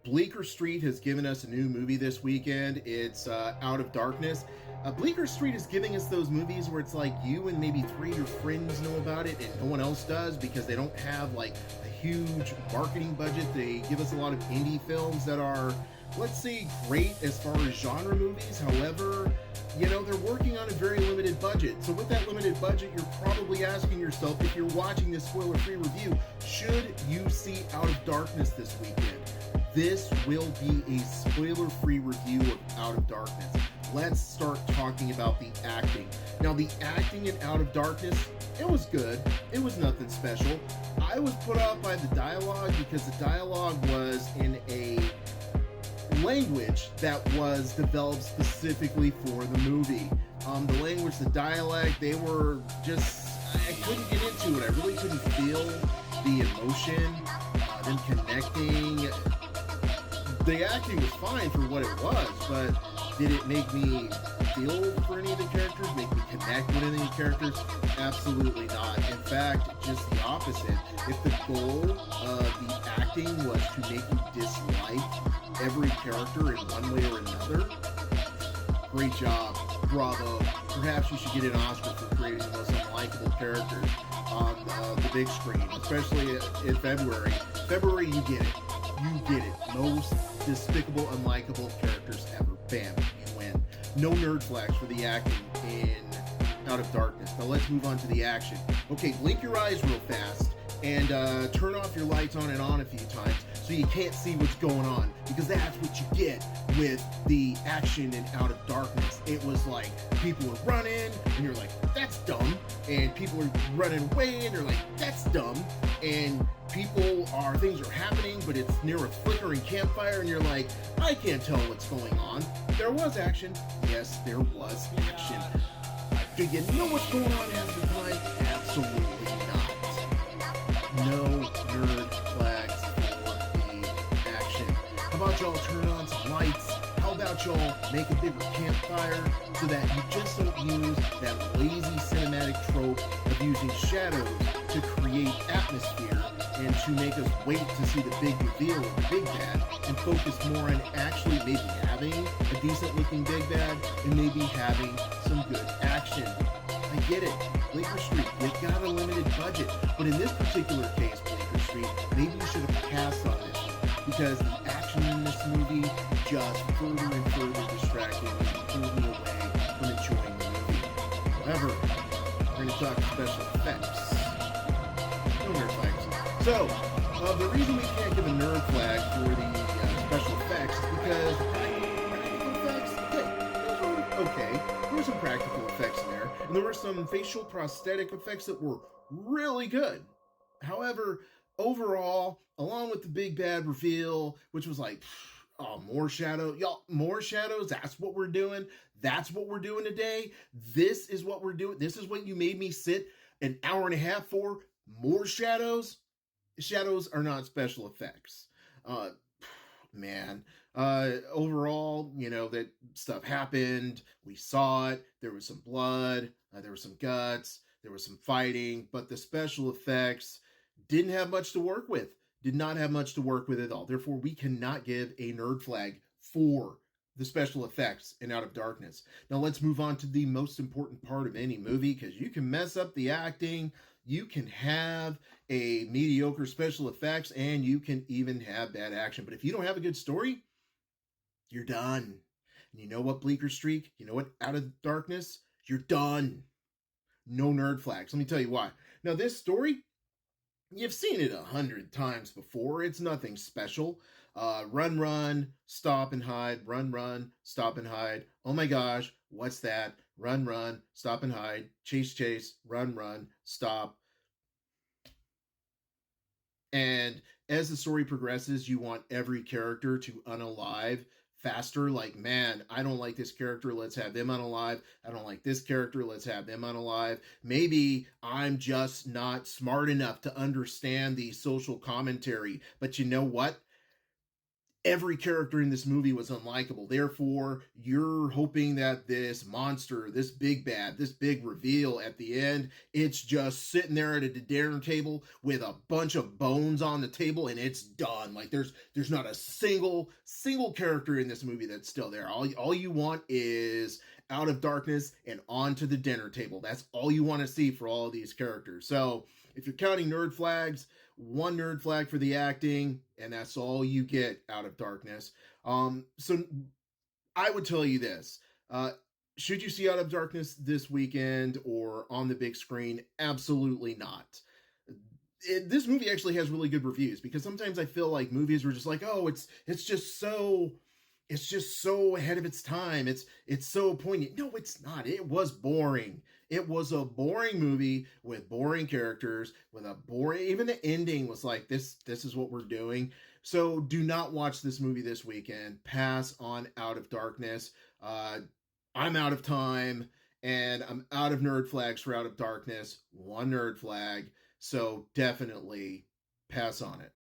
Bleeker Street has given us a new movie this weekend. It's Out of Darkness. Bleeker Street is giving us those movies where it's like you and maybe three of your friends know about it and no one else does because they don't have like a huge marketing budget. They give us a lot of indie films that are, let's say, great as far as genre movies. However, they're working on a very limited budget. So with that limited budget, you're probably asking yourself, if you're watching this spoiler-free review, should you see Out of Darkness this weekend? This will be a spoiler-free review of Out of Darkness. Let's start talking about the acting. Now, the acting in Out of Darkness, it was good. It was nothing special. I was put off by the dialogue because the dialogue was in a language that was developed specifically for the movie. The language, the dialect, they were just, I couldn't get into it. I really couldn't feel the emotion, them connecting. The acting was fine for what it was, but did it make me feel for any of the characters, make me connect with any of the characters? Absolutely not. In fact, just the opposite. If the goal of the acting was to make you dislike every character in one way or another, great job. Bravo. Perhaps you should get an Oscar for creating the most unlikable characters on the big screen, especially in February. February, you get it. You get it. Most despicable, unlikable characters ever. Bam, you win. No nerd flags for the acting in Out of Darkness. Now let's move on to the action. Okay, blink your eyes real fast and turn off your lights on and on a few times so you can't see what's going on, because that's what you get with the action in Out of Darkness. It was like people are running and you're like, that's dumb, and people are running away and they're like, that's dumb, and things are happening, but it's near a flickering campfire and you're like, I can't tell what's going on. There was action. Yes, there was action. Do you know what's going on half the time? Absolutely not. No nerd flags for the action. How about y'all turn on some lights? How about y'all make a bigger campfire so that you just don't use that lazy cinematic trope of using shadows to create atmosphere and to make us wait to see the big reveal of the big bad, and focus more on actually maybe having a decent looking big bad and maybe having some good action. I get it. Bleeker Street, you've got a limited budget, but in this particular case, Bleeker Street, maybe you should have passed on this one, because the action in this movie just further and further distracted me and pulled me away from enjoying the movie. However, we're going to talk special effects. No nerd flags. So, the reason we can't give a nerd flag for the special effects is because practical effects, those were okay. There were some practical effects in there, and there were some facial prosthetic effects that were really good. However, overall, along with the big bad reveal, which was like, oh, more shadow. Y'all, more shadows? That's what we're doing? That's what we're doing today? This is what we're doing? This is what you made me sit an hour and a half for? More shadows? Shadows are not special effects. Overall, that stuff happened. We saw it. There was some blood. There was some guts. There was some fighting. But the special effects didn't have much to work with. Did not have much to work with at all. Therefore, we cannot give a nerd flag for the special effects in Out of Darkness. Now let's move on to the most important part of any movie, because you can mess up the acting, you can have a mediocre special effects, and you can even have bad action. But if you don't have a good story, you're done. And you know what, Bleeker Streak? You know what, Out of Darkness? You're done. No nerd flags. Let me tell you why. Now this story, you've seen it 100 times before. It's nothing special. Run, stop and hide. Run, stop and hide. Oh my gosh, what's that? Run, stop and hide. Chase, run, stop. And as the story progresses, you want every character to unalive faster. Like, man, I don't like this character, let's have them unalive. I don't like this character, let's have them unalive. Maybe I'm just not smart enough to understand the social commentary. But you know what? every character in this movie was unlikable. Therefore, you're hoping that this monster, this big bad, this big reveal at the end, it's just sitting there at a dinner table with a bunch of bones on the table and it's done. Like there's not a single character in this movie that's still there. All you want is out of darkness and onto the dinner table. That's all you want to see for all of these characters. So, if you're counting nerd flags, one nerd flag for the acting, and that's all you get out of darkness. So I would tell you this. Should you see Out of Darkness this weekend or on the big screen? Absolutely not. This movie actually has really good reviews because sometimes I feel like movies were just like, oh, it's just so ahead of its time. It's so poignant. No, it's not. It was boring. It was a boring movie with boring characters, with a boring, even the ending was like this is what we're doing. So do not watch this movie this weekend. Pass on Out of Darkness. I'm out of time and I'm out of nerd flags for Out of Darkness. One nerd flag. So definitely pass on it.